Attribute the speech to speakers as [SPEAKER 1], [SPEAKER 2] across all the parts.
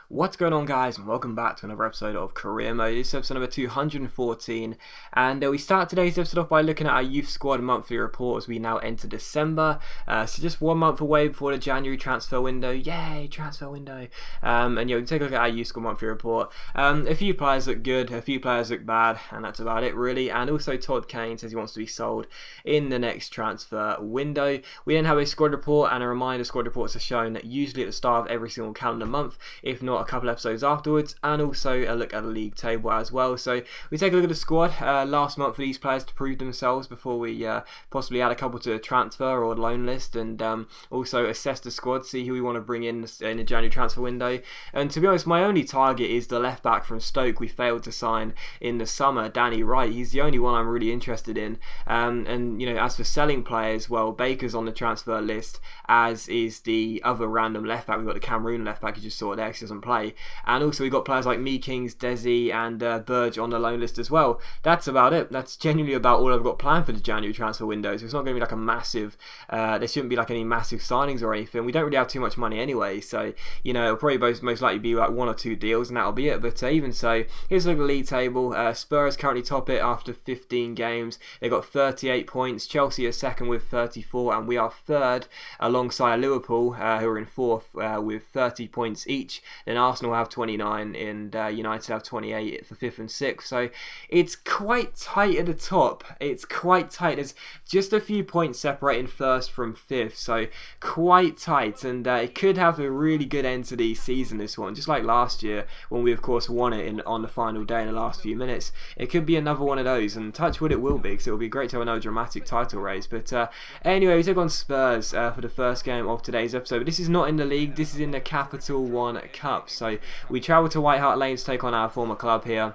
[SPEAKER 1] What's going on, guys, and welcome back to another episode of Career Mode. This is episode number 214, and we start today's episode off by looking at our youth squad monthly report as we now enter December. So just 1 month away before the January transfer window. Yay, transfer window. And we can take a look at our youth squad monthly report. A few players look good, a few players look bad, and that's about it really. And also Todd Kane says he wants to be sold in the next transfer window. We then have a squad report, and a reminder squad reports are shown usually at the start of every single calendar month, if not a couple episodes afterwards, and also a look at the league table as well. So we take a look at the squad last month for these players to prove themselves before we possibly add a couple to a transfer or loan list, and also assess the squad, see who we want to bring in the January transfer window. And to be honest, my only target is the left back from Stoke we failed to sign in the summer, Danny Wright. He's the only one I'm really interested in. And as for selling players, well, Baker's on the transfer list, as is the other random left back. We've got the Cameroon left back you just saw there, 'cause he doesn't play, and also we've got players like Meekings, Desi and Burge on the loan list as well. That's about it. That's genuinely about all I've got planned for the January transfer window. So it's not going to be like a massive, there shouldn't be like any massive signings or anything. We don't really have too much money anyway, so it'll probably most likely be like 1 or 2 deals and that'll be it. But even so, here's a look at the league table. Spurs currently top it after 15 games. They've got 38 points. Chelsea are second with 34, and we are third alongside Liverpool, who are in fourth with 30 points each. Then Arsenal have 29 and United have 28 for 5th and 6th. So it's quite tight at the top. It's quite tight. There's just a few points separating first from 5th, so quite tight, and it could have a really good end to the season, this one, just like last year when we of course won it on the final day in the last few minutes. It could be another one of those, and touch wood it will be, because it will be great to have another dramatic title race. But anyway, we take on Spurs for the first game of today's episode. But this is not in the league, this is in the Capital One Cup. So we travel to White Hart Lane to take on our former club here.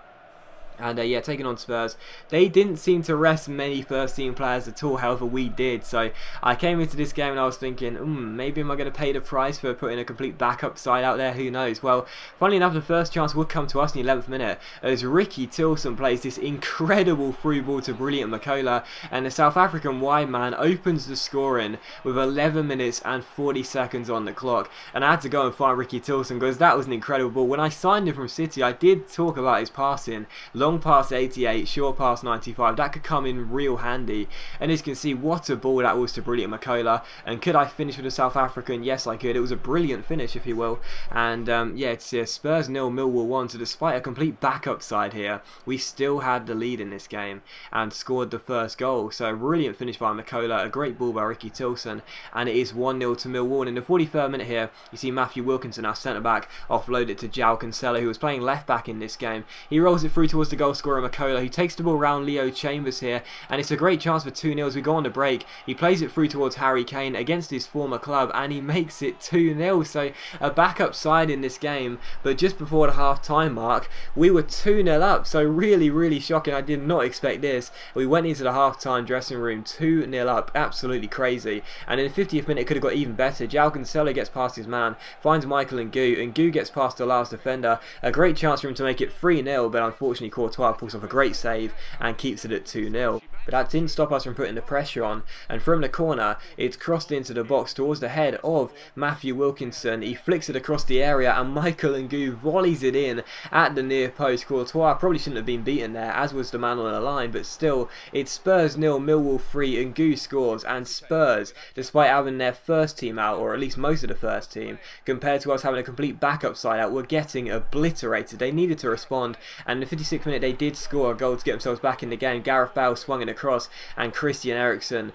[SPEAKER 1] And taking on Spurs. They didn't seem to rest many first team players at all, however we did. So I came into this game and I was thinking, maybe am I going to pay the price for putting a complete backup side out there? Who knows? Well, funnily enough, the first chance would come to us in the 11th minute as Ricky Tilson plays this incredible through ball to brilliant Makola, and the South African wide man opens the scoring with 11 minutes and 40 seconds on the clock. And I had to go and find Ricky Tilson because that was an incredible ball. When I signed him from City, I did talk about his passing. Long pass 88, short pass 95, that could come in real handy. And as you can see, what a ball that was to brilliant Makola. And could I finish with a South African? Yes, I could. It was a brilliant finish, if you will. And it's Spurs 0, Millwall 1. So despite a complete backup side here, we still had the lead in this game and scored the first goal. So a brilliant finish by Makola, a great ball by Ricky Tilson, and it is 1-0 to Millwall. And in the 43rd minute here, you see Matthew Wilkinson, our centre back, offload it to João Cancelo, who was playing left back in this game. He rolls it through towards the goal scorer Makola, who takes the ball around Leo Chambers here, and it's a great chance for 2-0 as we go on the break. He plays it through towards Harry Kane against his former club, and he makes it 2-0. So a backup side in this game, but just before the half-time mark, we were 2-0 up. So really shocking. I did not expect this. We went into the half-time dressing room 2-0 up, absolutely crazy. And in the 50th minute, it could have got even better. João Cancelo gets past his man, finds Michael and Gu gets past the last defender. A great chance for him to make it 3-0, but unfortunately Courtois pulls off a great save and keeps it at 2-0. But that didn't stop us from putting the pressure on, and from the corner it's crossed into the box towards the head of Matthew Wilkinson. He flicks it across the area and Michael Ngu volleys it in at the near post. Courtois probably shouldn't have been beaten there, as was the man on the line, but still it's Spurs 0, Millwall 3, and Ngu scores. And Spurs, despite having their first team out, or at least most of the first team, compared to us having a complete backup side out, were getting obliterated. They needed to respond, and in the 56th minute they did score a goal to get themselves back in the game. Gareth Bale swung it across, and Christian Eriksen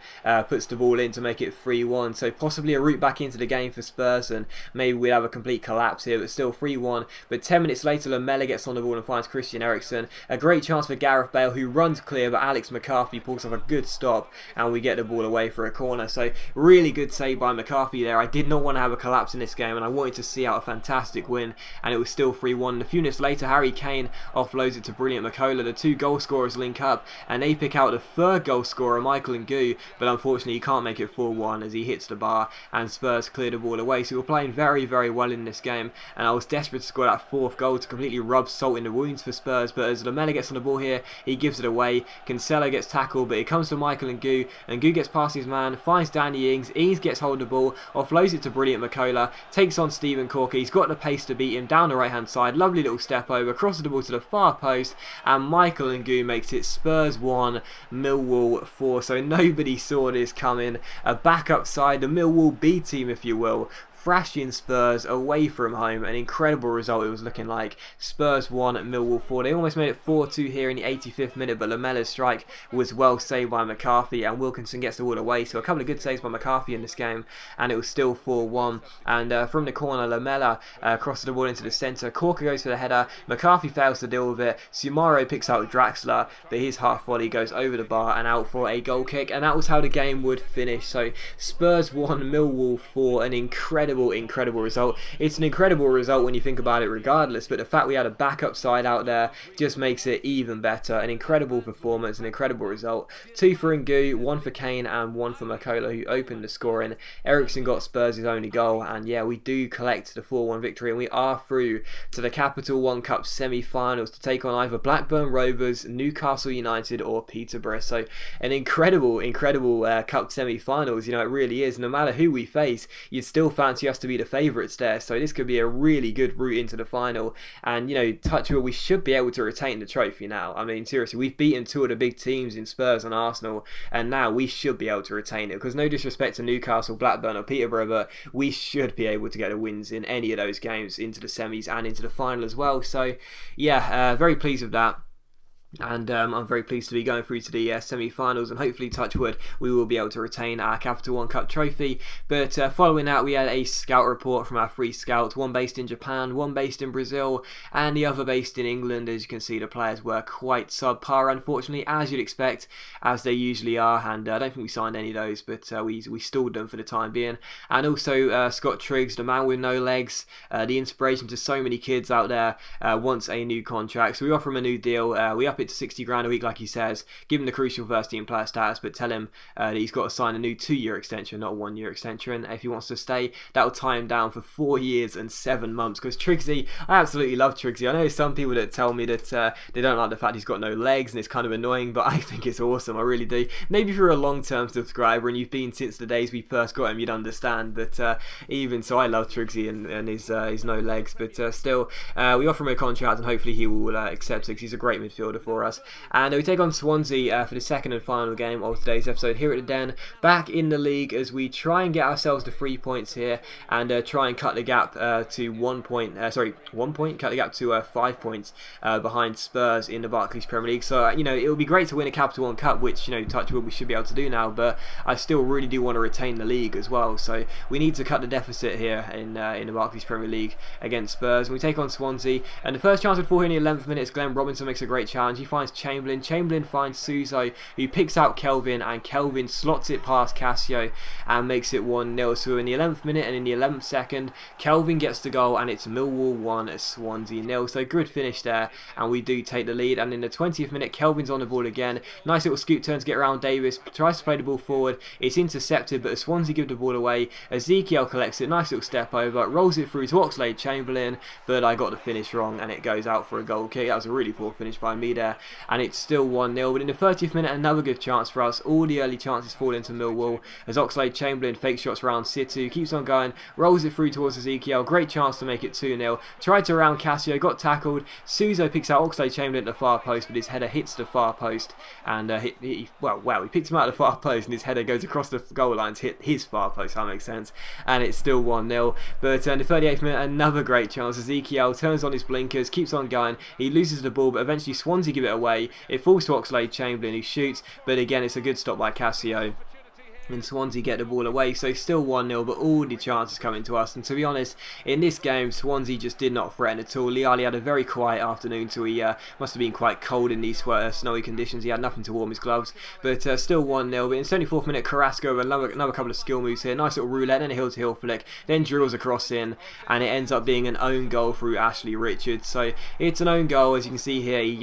[SPEAKER 1] puts the ball in to make it 3-1. So possibly a route back into the game for Spurs, and maybe we'd have a complete collapse here, but still 3-1. But 10 minutes later, Lamela gets on the ball and finds Christian Eriksen. A great chance for Gareth Bale, who runs clear, but Alex McCarthy pulls off a good stop, and we get the ball away for a corner. So really good save by McCarthy there. I did not want to have a collapse in this game, and I wanted to see out a fantastic win, and it was still 3-1. A few minutes later, Harry Kane offloads it to brilliant Makola. The two goal scorers link up, and they pick out the third goal scorer, Michael Ngoo, but unfortunately he can't make it 4-1 as he hits the bar and Spurs clear the ball away. So we're playing very, very well in this game, and I was desperate to score that fourth goal to completely rub salt in the wounds for Spurs, but as Lamela gets on the ball here, he gives it away. Cancelo gets tackled, but it comes to Michael Ngoo, and Ngoo gets past his man, finds Danny Ings. Ings gets hold of the ball, offloads it to brilliant McCullough, takes on Stephen Corker. He's got the pace to beat him down the right hand side. Lovely little step over, crosses the ball to the far post, and Michael Ngoo makes it Spurs 1, Millwall 4. So nobody saw this coming. A backup side, the Millwall B team if you will, thrashing Spurs away from home. An incredible result it was looking like. Spurs 1, Millwall 4. They almost made it 4-2 here in the 85th minute, but Lamela's strike was well saved by McCarthy, and Wilkinson gets the ball away. So a couple of good saves by McCarthy in this game, and it was still 4-1. And from the corner, Lamela crosses the ball into the centre. Corker goes for the header. McCarthy fails to deal with it. Sumaro picks out Draxler, but his half volley goes over the bar and out for a goal kick, and that was how the game would finish. So Spurs 1, Millwall 4. An incredible result. It's an incredible result when you think about it regardless, but the fact we had a backup side out there just makes it even better. An incredible performance, an incredible result. 2 for Ngoo, 1 for Kane and 1 for McCullough, who opened the scoring. Ericsson got Spurs' only goal, and yeah, we do collect the 4-1 victory, and we are through to the Capital One Cup semi-finals to take on either Blackburn Rovers, Newcastle United or Peterborough. So an incredible cup semi-finals, you know, it really is. No matter who we face, you'd still fancy us to be the favourites there, so this could be a really good route into the final, and you know, touch wood, we should be able to retain the trophy now. I mean, seriously, we've beaten 2 of the big teams in Spurs and Arsenal, and now we should be able to retain it, because no disrespect to Newcastle, Blackburn or Peterborough, but we should be able to get the wins in any of those games into the semis and into the final as well. So yeah, very pleased with that. And I'm very pleased to be going through to the semi-finals, and hopefully, touch wood, we will be able to retain our Capital One Cup trophy. But following that, we had a scout report from our 3 scouts, one based in Japan, one based in Brazil, and the other based in England. As you can see, the players were quite subpar, unfortunately, as you'd expect, as they usually are, and I don't think we signed any of those, but we stalled them for the time being. And also Scott Triggs, the man with no legs, the inspiration to so many kids out there, wants a new contract, so we offer him a new deal. We up it to 60 grand a week, like he says, give him the crucial first team player status, but tell him that he's got to sign a new 2-year extension, not a 1-year extension. If he wants to stay, that will tie him down for 4 years and 7 months, because Triggsy, I absolutely love Triggsy. I know some people that tell me that they don't like the fact he's got no legs and it's kind of annoying, but I think it's awesome, I really do. Maybe if you're a long-term subscriber and you've been since the days we first got him, you'd understand, but even so, I love Triggsy and his no legs, but still, we offer him a contract, and hopefully he will accept it, because he's a great midfielder for us. And we take on Swansea for the second and final game of today's episode here at the Den, back in the league, as we try and get ourselves to 3 points here, and try and cut the gap to 1 point, cut the gap to 5 points behind Spurs in the Barclays Premier League. So you know, it would be great to win a Capital One Cup, which, you know, touch wood, we should be able to do now, but I still really do want to retain the league as well, so we need to cut the deficit here in the Barclays Premier League against Spurs. And we take on Swansea, and the first chance would fall here in the 11th minute. Glenn Robinson makes a great challenge. He finds Chamberlain. Chamberlain finds Suso, who picks out Kelvin, and Kelvin slots it past Cassio and makes it 1-0. So in the 11th minute and in the 11th second, Kelvin gets the goal, and it's Millwall 1, Swansea 0. So good finish there, and we do take the lead. And in the 20th minute, Kelvin's on the ball again. Nice little scoop turn to get around Davis. Tries to play the ball forward. It's intercepted, but Swansea give the ball away. Ezekiel collects it. Nice little step over. Rolls it through to Oxlade-Chamberlain, but I got the finish wrong, and it goes out for a goal kick. That was a really poor finish by me there, and it's still 1-0. But in the 30th minute, another good chance for us. All the early chances fall into Millwall, as Oxlade-Chamberlain fake shots around Situ, keeps on going, rolls it through towards Ezekiel. Great chance to make it 2-0. Tried to round Cassio, got tackled. Suso picks out Oxlade-Chamberlain at the far post, but his header hits the far post, and he picked him out of the far post, and his header goes across the goal line to hit his far post. That makes sense, and it's still 1-0. But in the 38th minute, another great chance. Ezekiel turns on his blinkers, keeps on going. He loses the ball, but eventually Swansea give it away. It falls to Oxlade-Chamberlain, who shoots, but again, it's a good stop by Cassio. and Swansea get the ball away. So still 1-0, but all the chances coming to us. And to be honest, in this game, Swansea just did not threaten at all. Lee Ali had a very quiet afternoon, so he must have been quite cold in these snowy conditions. He had nothing to warm his gloves, but still 1-0. But in 74th minute, Carrasco, another couple of skill moves here. Nice little roulette, and a hill-to-hill flick. Then drills across in, and it ends up being an own goal through Ashley Richards. So it's an own goal, as you can see here. He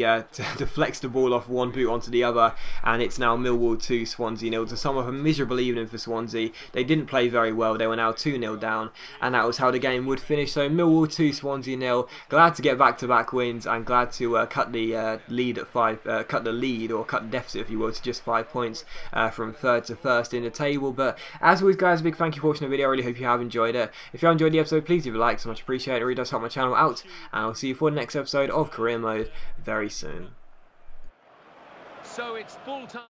[SPEAKER 1] deflects the ball off one boot onto the other, and it's now Millwall 2, Swansea 0. To sum up a miserable evening for Swansea. They didn't play very well. They were now 2-0 down, and that was how the game would finish. So Millwall 2, Swansea 0. Glad to get back-to-back wins, and glad to cut the lead at cut the lead, or cut the deficit, if you will, to just 5 points from third to first in the table. But as always, guys, a big thank you for watching the video. I really hope you have enjoyed it. If you have enjoyed the episode, please leave a like. So much appreciated. It really does help my channel out, and I'll see you for the next episode of Career Mode very soon.
[SPEAKER 2] So it's full time.